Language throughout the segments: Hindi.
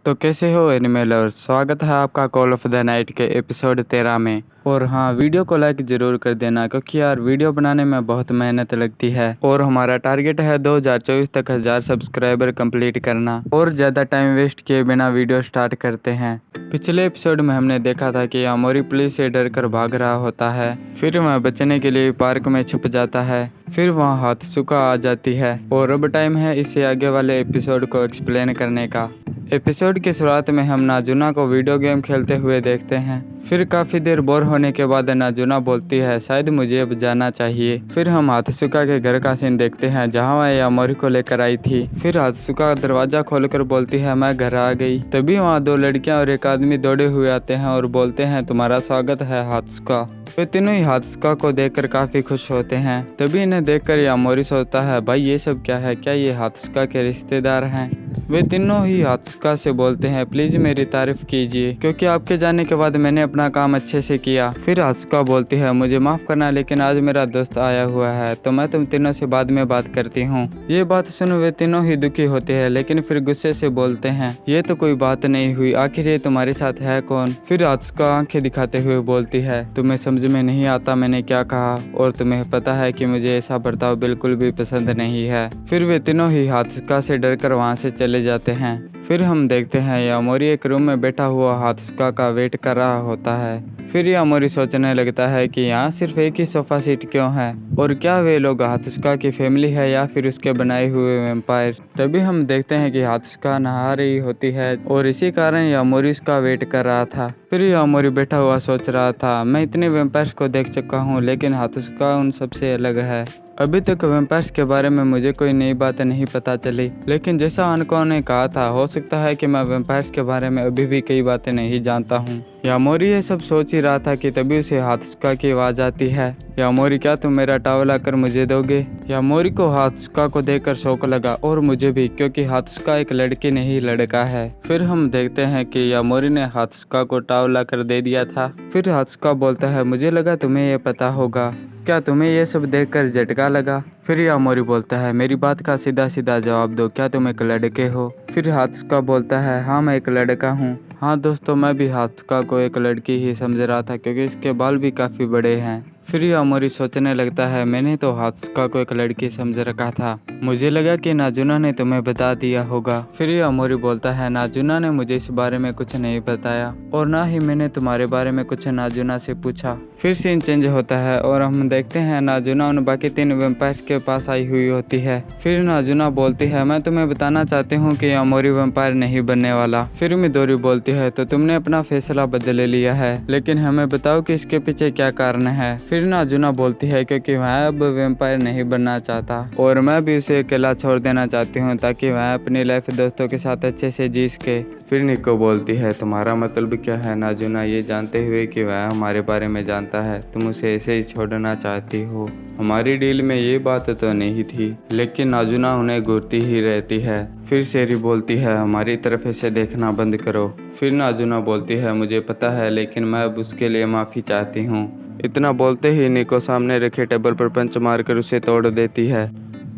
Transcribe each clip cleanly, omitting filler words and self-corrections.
तो कैसे हो एनिमे लवर्स, स्वागत है आपका कॉल ऑफ द नाइट के एपिसोड 13 में। और हाँ, वीडियो को लाइक ज़रूर कर देना क्योंकि यार वीडियो बनाने में बहुत मेहनत लगती है और हमारा टारगेट है 2024 तक 1000 सब्सक्राइबर कंप्लीट करना। और ज़्यादा टाइम वेस्ट किए बिना वीडियो स्टार्ट करते हैं। पिछले एपिसोड में हमने देखा था कि यामोरी पुलिस से डरकर भाग रहा होता है, फिर वह बचने के लिए पार्क में छुप जाता है, फिर वहाँ हात्सुका आ जाती है। और अब टाइम है इसे आगे वाले एपिसोड को एक्सप्लेन करने का। एपिसोड की शुरुआत में हम नाजुना को वीडियो गेम खेलते हुए देखते हैं। फिर काफ़ी देर बोर होने के बाद नाजुना बोलती है शायद मुझे अब जाना चाहिए। फिर हम हात्सुका के घर का सीन देखते हैं जहां वह यामोरी को लेकर आई थी। फिर हात्सुका दरवाज़ा खोलकर बोलती है मैं घर आ गई। तभी वहाँ 2 लड़कियां और एक आदमी दौड़े हुए आते हैं और बोलते हैं तुम्हारा स्वागत है हात्सुका। वे तीनों ही हात्सुका को देखकर काफ़ी खुश होते हैं। तभी इन्हें देखकर यामोरी सोचता है भाई ये सब क्या है, क्या ये हात्सुका के रिश्तेदार हैं। वे तीनों ही हात्सुका से बोलते हैं प्लीज़ मेरी तारीफ कीजिए क्योंकि आपके जाने के बाद मैंने अपना काम अच्छे से किया। फिर हात्सुका बोलती है मुझे माफ़ करना लेकिन आज मेरा दोस्त आया हुआ है तो मैं तुम तीनों से बाद में बात करती हूँ। ये बात सुन वे तीनों ही दुखी होते हैं लेकिन फिर गुस्से से बोलते हैं ये तो कोई बात नहीं हुई, आखिर ये तुम्हारे साथ है कौन। फिर हात्सुका आंखें दिखाते हुए बोलती है तुम्हें समझ में नहीं आता मैंने क्या कहा और तुम्हें पता है कि मुझे ऐसा बर्ताव बिल्कुल भी पसंद नहीं है। फिर वे तीनों ही हात्सुका से डरकर वहाँ से चले जाते हैं। फिर हम देखते हैं यामोरी एक रूम में बैठा हुआ हात्सुका का वेट कर रहा होता है। फिर यामोरी सोचने लगता है कि यहाँ सिर्फ एक ही सोफा सीट क्यों है और क्या वे लोग हात्सुका की फैमिली है या फिर उसके बनाए हुए वैम्पायर। तभी हम देखते हैं कि हात्सुका नहा रही होती है और इसी कारण यामोरी उसका वेट कर रहा था। फिर यामोरी बैठा हुआ सोच रहा था मैं इतने वैम्पायर्स को देख चुका हूँ लेकिन हात्सुका उन सबसे अलग है। अभी तक वैम्पायर्स के बारे में मुझे कोई नई बात नहीं पता चली लेकिन जैसा अनको ने कहा था हो सकता है कि मैं वैम्पायर्स के बारे में अभी भी कई बातें नहीं जानता हूँ। यामोरी ये सब सोच ही रहा था कि तभी उसे हात्सुका की आवाज़ आती है यामोरी क्या तुम मेरा टॉवल आकर मुझे दोगे। यामोरी को हात्सुका को देखकर शौक लगा और मुझे भी क्योंकि हात्सुका एक लड़की नहीं लड़का है। फिर हम देखते हैं कि यामोरी ने हात्सुका को टॉवल आकर दे दिया था। फिर हात्सुका बोलता है मुझे लगा तुम्हें ये पता होगा, क्या तुम्हें ये सब देखकर झटका लगा। फिर यामोरी बोलता है मेरी बात का सीधा सीधा जवाब दो, क्या तुम एक लड़के हो। फिर हात्सुका बोलता है हाँ मैं एक लड़का हूँ। हाँ दोस्तों, मैं भी हात्सुका को एक लड़की ही समझ रहा था क्योंकि इसके बाल भी काफ़ी बड़े हैं। फिर यामोरी सोचने लगता है मैंने तो हात्सुका को एक लड़की समझ रखा था, मुझे लगा कि नाजुना ने तुम्हें बता दिया होगा। फिर यामोरी बोलता है नाजुना ने मुझे इस बारे में कुछ नहीं बताया और ना ही मैंने तुम्हारे बारे में कुछ नाजुना से पूछा। फिर सीन चेंज होता है और हम देखते हैं नाजुना उन बाकी 3 वैम्पायर्स के पास आई हुई होती है। फिर नाजुना बोलती है मैं तुम्हें बताना चाहती हूँ कि यामोरी वैम्पायर नहीं बनने वाला। फिर मिदोरी बोलती है तो तुमने अपना फैसला बदल लिया है लेकिन हमें बताओ कि इसके पीछे क्या कारण है। फिर नाजुना बोलती है क्योंकि वह अब वैम्पायर नहीं बनना चाहता और मैं भी उसे अकेला छोड़ देना चाहती हूँ ताकि वह अपनी लाइफ दोस्तों के साथ अच्छे से जी सके। फिर निको बोलती है तुम्हारा मतलब क्या है नाजुना, ये जानते हुए कि वह हमारे बारे में जानता है तुम उसे ऐसे ही छोड़ना चाहती हो। हमारी डील में ये बात तो नहीं थी। लेकिन नाजुना उन्हें घूरती ही रहती है। फिर शेरी बोलती है हमारी तरफ ऐसे देखना बंद करो। फिर नाजुना बोलती है मुझे पता है लेकिन मैं अब उसके लिए माफ़ी चाहती हूँ। इतना बोलते ही निको सामने रखे टेबल पर पंच मारकर उसे तोड़ देती है।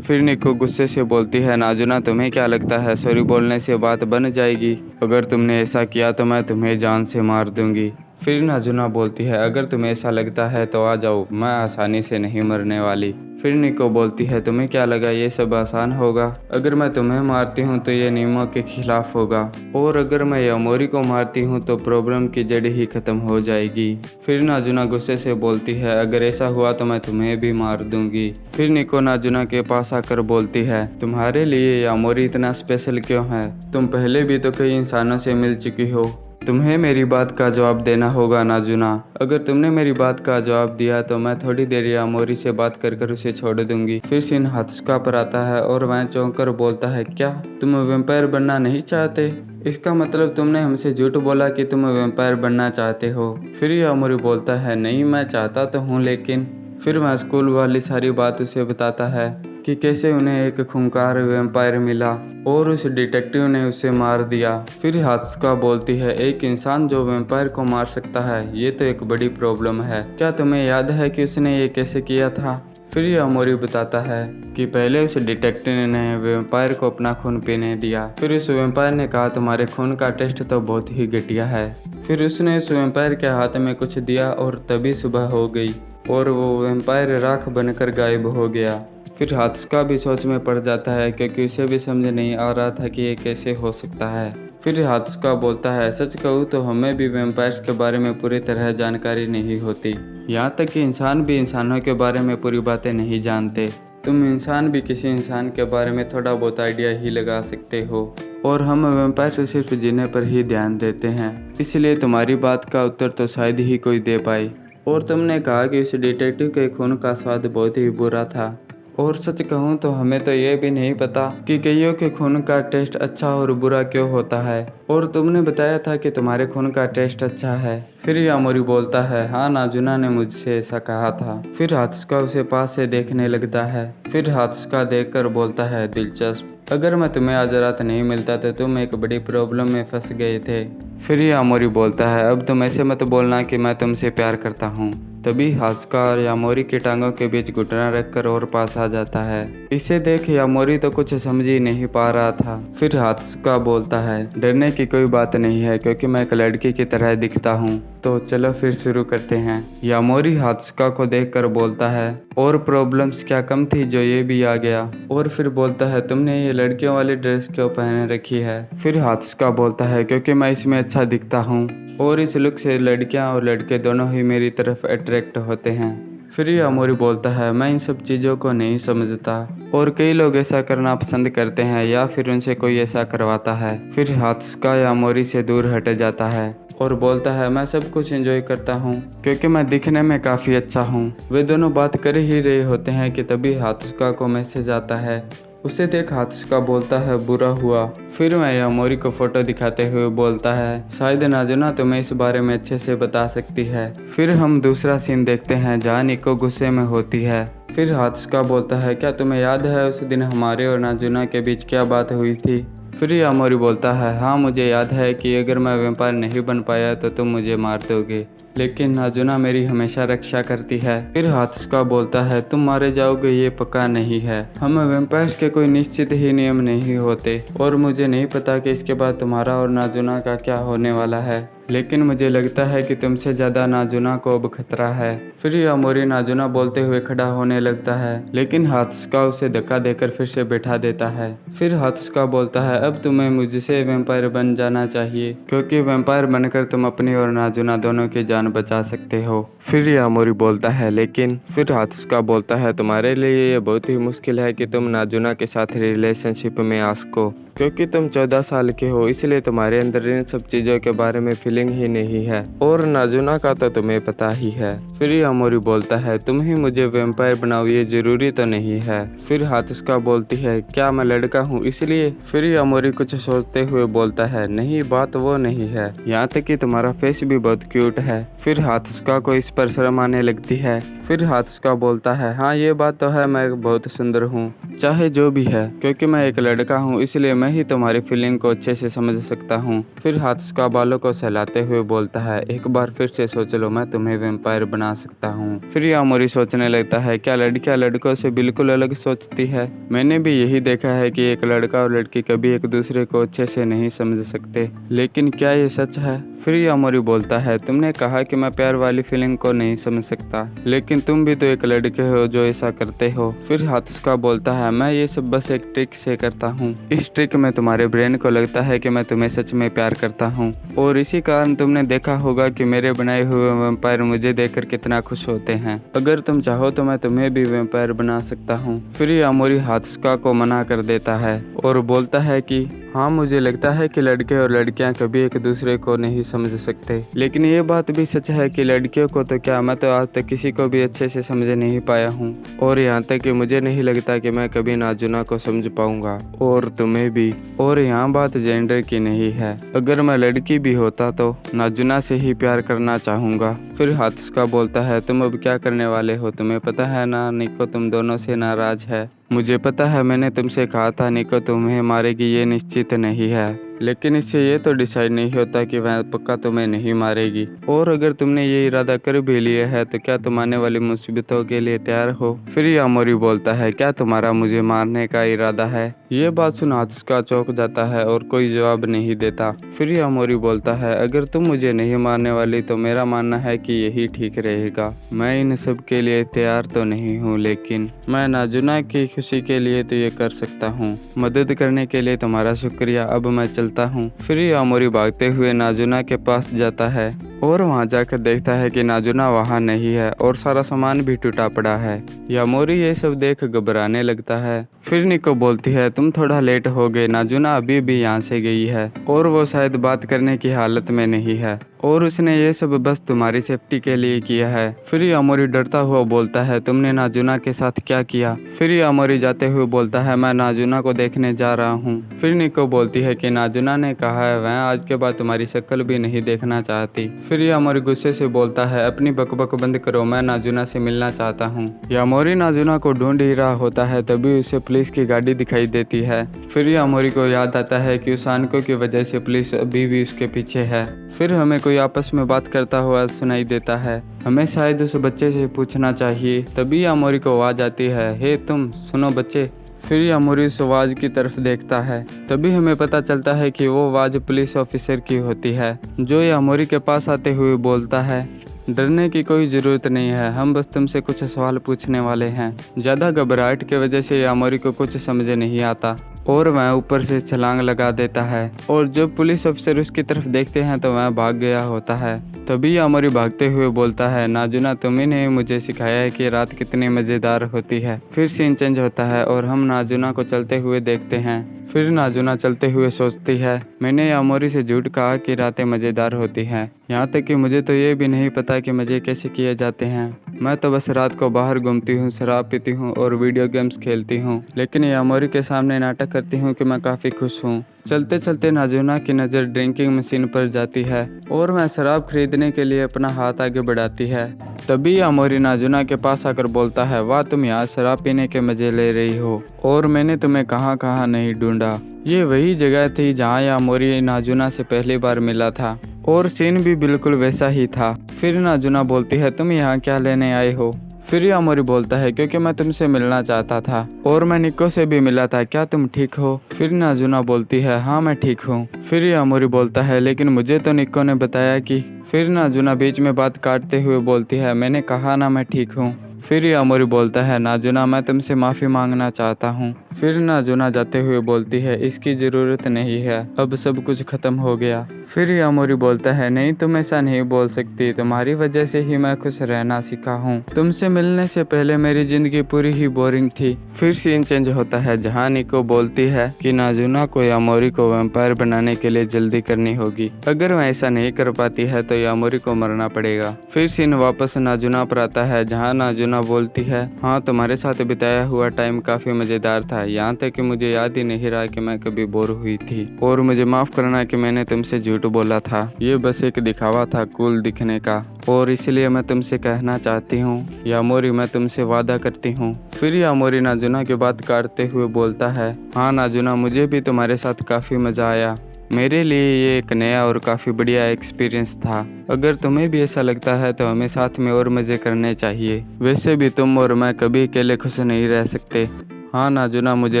फिर निको गुस्से से बोलती है नाजुना तुम्हें क्या लगता है सॉरी बोलने से बात बन जाएगी, अगर तुमने ऐसा किया तो मैं तुम्हें जान से मार दूंगी। फिर नाजुना बोलती है अगर तुम्हें ऐसा लगता है तो आ जाओ, मैं आसानी से नहीं मरने वाली। फिर निको बोलती है तुम्हें क्या लगा ये सब आसान होगा, अगर मैं तुम्हें मारती हूँ तो ये नियमों के खिलाफ होगा और अगर मैं यामोरी को मारती हूँ तो प्रॉब्लम की जड़ ही खत्म हो जाएगी। फिर नाजुना गुस्से से बोलती है अगर ऐसा हुआ तो मैं तुम्हें भी मार दूंगी। फिर निको नाजुना के पास आकर बोलती है तुम्हारे लिए यामोरी इतना स्पेशल क्यों है, तुम पहले भी तो कई इंसानों से मिल चुकी हो, तुम्हें मेरी बात का जवाब देना होगा नाजुना। अगर तुमने मेरी बात का जवाब दिया तो मैं थोड़ी देर यामोरी से बात कर उसे छोड़ दूंगी। फिर सीन हात्सुका पर आता है और वह चौंक कर बोलता है क्या तुम वैम्पायर बनना नहीं चाहते, इसका मतलब तुमने हमसे झूठ बोला कि तुम वैम्पायर बनना चाहते हो। फिर यामोरी बोलता है नहीं मैं चाहता तो हूँ लेकिन। फिर वह स्कूल वाली सारी बात उसे बताता है कि कैसे उन्हें एक खूंखार वैम्पायर मिला और उस डिटेक्टिव ने उसे मार दिया। फिर हात्सुका बोलती है एक इंसान जो वैम्पायर को मार सकता है ये तो एक बड़ी प्रॉब्लम है, क्या तुम्हें याद है कि उसने ये कैसे किया था। फिर यामोरी बताता है कि पहले उस डिटेक्टिव ने वैम्पायर को अपना खून पीने दिया। फिर उस वैम्पायर ने कहा तुम्हारे खून का टेस्ट तो बहुत ही घटिया है। फिर उसने उस वैम्पायर के हाथ में कुछ दिया और तभी सुबह हो गई और वो वैम्पायर राख बनकर गायब हो गया। फिर हात्सका भी सोच में पड़ जाता है क्योंकि उसे भी समझ नहीं आ रहा था कि ये कैसे हो सकता है। फिर हात्सका बोलता है सच कहूँ तो हमें भी वैम्पायर्स के बारे में पूरी तरह जानकारी नहीं होती, यहाँ तक कि इंसान भी इंसानों के बारे में पूरी बातें नहीं जानते। तुम इंसान भी किसी इंसान के बारे में थोड़ा बहुत आइडिया ही लगा सकते हो और हम वैम्पायर सिर्फ जीने पर ही ध्यान देते हैं, इसलिए तुम्हारी बात का उत्तर तो शायद ही कोई दे पाए। और तुमने कहा कि उस डिटेक्टिव के खून का स्वाद बहुत ही बुरा था और सच कहूँ तो हमें तो ये भी नहीं पता कि कईयों के खून का टेस्ट अच्छा और बुरा क्यों होता है, और तुमने बताया था कि तुम्हारे खून का टेस्ट अच्छा है। फिर यामोरी बोलता है हाँ नाजुना ने मुझसे ऐसा कहा था। फिर हात्सुका उसे पास से देखने लगता है। फिर हात्सुका देखकर बोलता है दिलचस्प, अगर मैं तुम्हें आज रात नहीं मिलता तो तुम एक बड़ी प्रॉब्लम में फंस गए थे। फिर यामोरी बोलता है अब तुम ऐसे मत बोलना कि मैं तुमसे प्यार करता हूँ। तभी हात्सुका और यामोरी की टांगों के बीच घुटना रखकर और पास आ जाता है। इसे देख यामोरी तो कुछ समझ ही नहीं पा रहा था। फिर हात्सुका बोलता है डरने की कोई बात नहीं है क्योंकि मैं एक लड़की की तरह दिखता हूँ, तो चलो फिर शुरू करते हैं। यामोरी हात्सुका को देखकर बोलता है और प्रॉब्लम्स क्या कम थी जो ये भी आ गया। और फिर बोलता है तुमने ये लड़कियों वाली ड्रेस क्यों पहने रखी है। फिर हात्सुका बोलता है क्योंकि मैं इसमें अच्छा दिखता हूँ और इस लुक से लड़कियाँ और लड़के दोनों ही मेरी तरफ अट्रैक्ट होते हैं। फिर यामोरी बोलता है मैं इन सब चीज़ों को नहीं समझता और कई लोग ऐसा करना पसंद करते हैं या फिर उनसे कोई ऐसा करवाता है। फिर हात्सुका यामोरी से दूर हट जाता है और बोलता है मैं सब कुछ एंजॉय करता हूँ क्योंकि मैं दिखने में काफ़ी अच्छा हूँ। वे दोनों बात कर ही रहे होते हैं कि तभी हात्सुका को मैसेज आता है। उसे देख हात्सुका बोलता है बुरा हुआ। फिर मैं यामोरी को फोटो दिखाते हुए बोलता है शायद नाजुना तुम्हें इस बारे में अच्छे से बता सकती है। फिर हम दूसरा सीन देखते हैं जहाँ निको गुस्से में होती है। फिर हात्सुका बोलता है क्या तुम्हें याद है उस दिन हमारे और नाजुना के बीच क्या बात हुई थी। फिर यामोरी बोलता है हाँ मुझे याद है कि अगर मैं वैम्पायर नहीं बन पाया तो तुम मुझे मार दोगे, लेकिन नाजुना मेरी हमेशा रक्षा करती है। फिर हात्सुका बोलता है तुम मारे जाओगे ये पक्का नहीं है, हम वैम्पायर्स के कोई निश्चित ही नियम नहीं होते और मुझे नहीं पता कि इसके बाद तुम्हारा और नाजुना का क्या होने वाला है, लेकिन मुझे लगता है कि तुमसे ज़्यादा नाजुना को अब खतरा है। फिर यामोरी नाजुना बोलते हुए खड़ा होने लगता है, लेकिन हात्सुका उसे धक्का देकर फिर से बैठा देता है। फिर हात्सुका बोलता है अब तुम्हें मुझसे वैम्पायर बन जाना चाहिए क्योंकि वैम्पायर बनकर तुम अपनी और नाजुना दोनों की जान बचा सकते हो। फिर यामोरी बोलता है लेकिन। फिर हात्सुका बोलता है तुम्हारे लिए ये बहुत ही मुश्किल है कि तुम नाजुना के साथ रिलेशनशिप में आ सको क्योंकि तुम 14 साल के हो, इसलिए तुम्हारे अंदर इन सब चीज़ों के बारे में फीलिंग ही नहीं है और नाजुना का तो तुम्हें पता ही है। फिर यामोरी बोलता है तुम ही मुझे वैम्पायर बनाओ ये जरूरी तो नहीं है। फिर हात्सुका बोलती है क्या मैं लड़का हूँ इसलिए। फिर यामोरी कुछ सोचते हुए बोलता है नहीं बात वो नहीं है, यहाँ तक कि तुम्हारा फेस भी बहुत क्यूट है। फिर हात्सुका को इस पर शर्म आने लगती है। फिर हात्सुका बोलता है हाँ ये बात तो है, मैं बहुत सुंदर हूँ चाहे जो भी है, क्योंकि मैं एक लड़का हूँ इसलिए मैं ही तुम्हारी फीलिंग को अच्छे से समझ सकता हूँ। फिर हात्सुका बालों को सहलाते हुए बोलता है एक बार फिर से सोच लो, मैं तुम्हें वैम्पायर बना सकता हूँ। फिर यामोरी सोचने लगता है क्या लड़कियां लड़कों से बिल्कुल अलग सोचती है, मैंने भी यही देखा है कि एक लड़का और लड़की कभी एक दूसरे को अच्छे से नहीं समझ सकते, लेकिन क्या ये सच है। फिर यामोरी बोलता है तुमने कहा कि मैं प्यार वाली फीलिंग को नहीं समझ सकता, लेकिन तुम भी तो एक लड़के हो जो ऐसा करते हो। फिर हात्सुका बोलता है मैं ये सब बस एक ट्रिक से करता हूँ, इस ट्रिक में तुम्हारे ब्रेन को लगता है कि मैं तुम्हें सच में प्यार करता हूँ और इसी कारण तुमने देखा होगा कि मेरे बनाए हुए वैम्पायर मुझे देखकर कितना खुश होते हैं। अगर तुम चाहो तो मैं तुम्हें भी वैम्पायर बना सकता हूँ। फिर यामोरी हात्सुका को मना कर देता है और बोलता है कि हाँ मुझे लगता है कि लड़के और लड़कियां कभी एक दूसरे को नहीं समझ सकते, लेकिन ये बात भी सच है कि लड़कियों को तो क्या, मैं तो आज तक किसी को भी अच्छे से समझ नहीं पाया हूँ और यहाँ तक कि मुझे नहीं लगता कि मैं कभी नाजुना को समझ पाऊंगा और तुम्हें भी। और यहाँ बात जेंडर की नहीं है, अगर मैं लड़की भी होता तो नाजुना से ही प्यार करना चाहूँगा। फिर हात्सुका बोलता है तुम अब क्या करने वाले हो, तुम्हें पता है ना निको तुम दोनों से नाराज है। मुझे पता है, मैंने तुमसे कहा था निको तुम्हें मारेगी ये निश्चित नहीं है, लेकिन इससे ये तो डिसाइड नहीं होता कि वह पक्का तुम्हें नहीं मारेगी। और अगर तुमने ये इरादा कर भी लिया है तो क्या तुम आने वाली मुसीबतों के लिए तैयार हो? फिर यामोरी बोलता है, क्या तुम्हारा मुझे मारने का इरादा है? ये बात सुन हात्सुका चौंक जाता है और कोई जवाब नहीं देता। फिर यामोरी बोलता है, अगर तुम मुझे नहीं मारने वाली तो मेरा मानना है कि यही ठीक रहेगा। मैं इन सब के लिए तैयार तो नहीं हूँ, लेकिन मैं नाजुना की खुशी के लिए तो ये कर सकता हूँ। मदद करने के लिए तुम्हारा शुक्रिया, अब मैं चलता हूँ। फिर यामोरी भागते हुए नाजुना के पास जाता है और वहां जाकर देखता है कि नाजुना वहां नहीं है और सारा सामान भी टूटा पड़ा है। यामोरी ये सब देख घबराने लगता है। फिर निको बोलती है, तुम थोड़ा लेट हो गए, नाजुना अभी भी यहाँ से गई है और वो शायद बात करने की हालत में नहीं है और उसने ये सब बस तुम्हारी सेफ्टी के लिए किया है। फिर यामोरी डरता हुआ बोलता है, तुमने नाजुना के साथ क्या किया? फिर यामोरी जाते हुए बोलता है, मैं नाजुना को देखने जा रहा हूँ। फिर निको बोलती है कि नाजुना ने कहा है वह आज के बाद तुम्हारी शक्ल भी नहीं देखना चाहती। फिर यामोरी गुस्से से बोलता है, अपनी बकबक बंद करो, मैं नाजुना से मिलना चाहता हूँ। यामोरी नाजुना को ढूंढ ही रहा होता है, तभी उसे पुलिस की गाड़ी दिखाई देती है। फिर यामोरी को याद आता है कि उस आनकों की वजह से पुलिस अभी भी उसके पीछे है। फिर हमें कोई आपस में बात करता हुआ सुनाई देता है। हमें शायद उस बच्चे से पूछना चाहिए। तभी यामोरी को आवाज आती है, हे तुम सुनो बच्चे। फिर यामोरी उस आवाज की तरफ देखता है। तभी हमें पता चलता है कि वो आवाज पुलिस ऑफिसर की होती है, जो यामोरी के पास आते हुए बोलता है, डरने की कोई ज़रूरत नहीं है, हम बस तुमसे कुछ सवाल पूछने वाले हैं। ज़्यादा घबराहट की वजह से यामोरी को कुछ समझ नहीं आता और वह ऊपर से छलांग लगा देता है और जब पुलिस अफसर उसकी तरफ देखते हैं तो वह भाग गया होता है। तभी यामोरी भागते हुए बोलता है, नाजुना तुम्ही ने मुझे सिखाया है कि रात कितनी मज़ेदार होती है। फिर सीन चेंज होता है और हम नाजुना को चलते हुए देखते हैं। फिर नाजुना चलते हुए सोचती है, मैंने यामोरी से झूठ कहा कि रातें मज़ेदार होती हैं, यहाँ तक कि मुझे तो ये भी नहीं पता कि मज़े कैसे किए जाते हैं। मैं तो बस रात को बाहर घूमती हूँ, शराब पीती हूँ और वीडियो गेम्स खेलती हूँ, लेकिन यामोरी के सामने नाटक करती हूँ कि मैं काफ़ी खुश हूँ। चलते चलते नाजुना की नज़र ड्रिंकिंग मशीन पर जाती है और वह शराब खरीदने के लिए अपना हाथ आगे बढ़ाती है। तभी यामोरी नाजुना के पास आकर बोलता है, वाह तुम यहाँ शराब पीने के मज़े ले रही हो और मैंने तुम्हें कहाँ कहाँ नहीं ढूंढा। ये वही जगह थी जहाँ यामोरी नाजुना से पहली बार मिला था और सीन भी बिल्कुल वैसा ही था। फिर नाजुना बोलती है, तुम यहाँ क्या लेने आए हो? फिर यामोरी बोलता है, क्योंकि मैं तुमसे मिलना चाहता था और मैं निको से भी मिला था, क्या तुम ठीक हो? फिर नाजुना बोलती है, हाँ मैं ठीक हूँ। फिर यामोरी बोलता है, लेकिन मुझे तो निको ने बताया कि। फिर नाजुना बीच में बात काटते हुए बोलती है, मैंने कहा ना मैं ठीक हूँ। फिर यामोरी बोलता है, नाजुना मैं तुमसे माफ़ी मांगना चाहता हूँ। फिर नाजुना जाते हुए बोलती है, इसकी ज़रूरत नहीं है, अब सब कुछ ख़त्म हो गया। फिर यामोरी बोलता है, नहीं तुम ऐसा नहीं बोल सकती, तुम्हारी वजह से ही मैं खुश रहना सीखा हूँ। तुमसे मिलने से पहले मेरी ज़िंदगी पूरी ही बोरिंग थी। फिर सीन चेंज होता है जहाँ निको बोलती है कि नाजुना को यामोरी को वैम्पायर बनाने के लिए जल्दी करनी होगी, अगर वह ऐसा नहीं कर पाती है तो यामोरी को मरना पड़ेगा। फिर सीन वापस नाजुना पर आता है जहाँ नाजुना बोलती है, हाँ तुम्हारे साथ बिताया हुआ टाइम काफ़ी मज़ेदार था, यहाँ तक कि मुझे याद ही नहीं रहा कि मैं कभी बोर हुई थी और मुझे माफ़ करना कि मैंने तुमसे झूठ बोला था, ये बस एक दिखावा था कूल दिखने का और इसलिए मैं तुमसे कहना चाहती हूँ यामोरी, मैं तुमसे वादा करती हूँ। फिर यामोरी नाजुना की बात काटते हुए बोलता है, हाँ नाजुना मुझे भी तुम्हारे साथ काफ़ी मज़ा आया, मेरे लिए ये एक नया और काफ़ी बढ़िया एक्सपीरियंस था। अगर तुम्हें भी ऐसा लगता है तो हमें साथ में और मज़े करने चाहिए। वैसे भी तुम और मैं कभी अकेले खुश नहीं रह सकते। हाँ नाजुना मुझे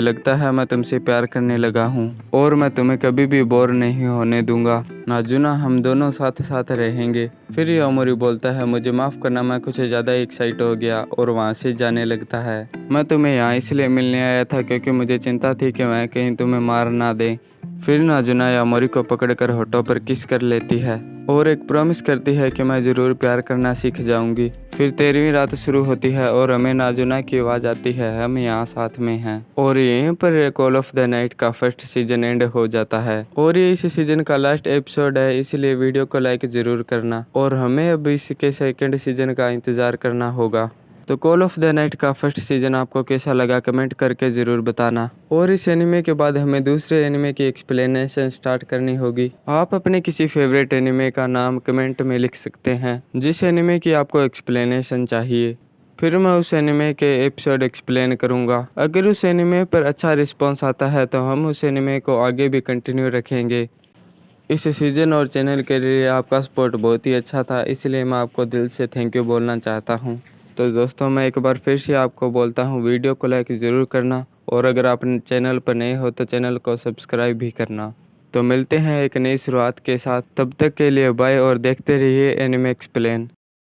लगता है मैं तुमसे प्यार करने लगा हूँ और मैं तुम्हें कभी भी बोर नहीं होने दूंगा। नाजुना हम दोनों साथ साथ रहेंगे। फिर यामोरी बोलता है, मुझे माफ़ करना, मैं कुछ ज़्यादा एक्साइट हो गया और वहाँ से जाने लगता है। मैं तुम्हें यहाँ इसलिए मिलने आया था क्योंकि मुझे चिंता थी कि मैं कहीं तुम्हें मार ना दे। फिर नाजुना यामोरी को पकड़कर होठों पर किस कर लेती है और एक प्रॉमिस करती है कि मैं ज़रूर प्यार करना सीख जाऊंगी। फिर 13वीं रात शुरू होती है और हमें नाजुना की आवाज़ आती है, हम यहाँ साथ में हैं। और यहीं पर कॉल ऑफ द नाइट का फर्स्ट सीजन एंड हो जाता है और ये इस सीजन का लास्ट एपिसोड है, इसलिए वीडियो को लाइक ज़रूर करना और हमें अब इसके सेकंड सीजन का इंतज़ार करना होगा। तो कॉल ऑफ द नाइट का फर्स्ट सीजन आपको कैसा लगा कमेंट करके ज़रूर बताना। और इस एनिमे के बाद हमें दूसरे एनिमे की एक्सप्लेनेशन स्टार्ट करनी होगी। आप अपने किसी फेवरेट एनिमे का नाम कमेंट में लिख सकते हैं जिस एनिमे की आपको एक्सप्लेनेशन चाहिए। फिर मैं उस एनिमे के एपिसोड एक्सप्लेन करूँगा। अगर उस एनिमे पर अच्छा रिस्पॉन्स आता है तो हम उस एनिमे को आगे भी कंटिन्यू रखेंगे। इस सीज़न और चैनल के लिए आपका सपोर्ट बहुत ही अच्छा था, इसलिए मैं आपको दिल से थैंक यू बोलना चाहता हूँ। तो दोस्तों मैं एक बार फिर से आपको बोलता हूँ, वीडियो को लाइक ज़रूर करना और अगर आप चैनल पर नए हो तो चैनल को सब्सक्राइब भी करना। तो मिलते हैं एक नई शुरुआत के साथ, तब तक के लिए बाय और देखते रहिए एनिमे एक्सप्लेन।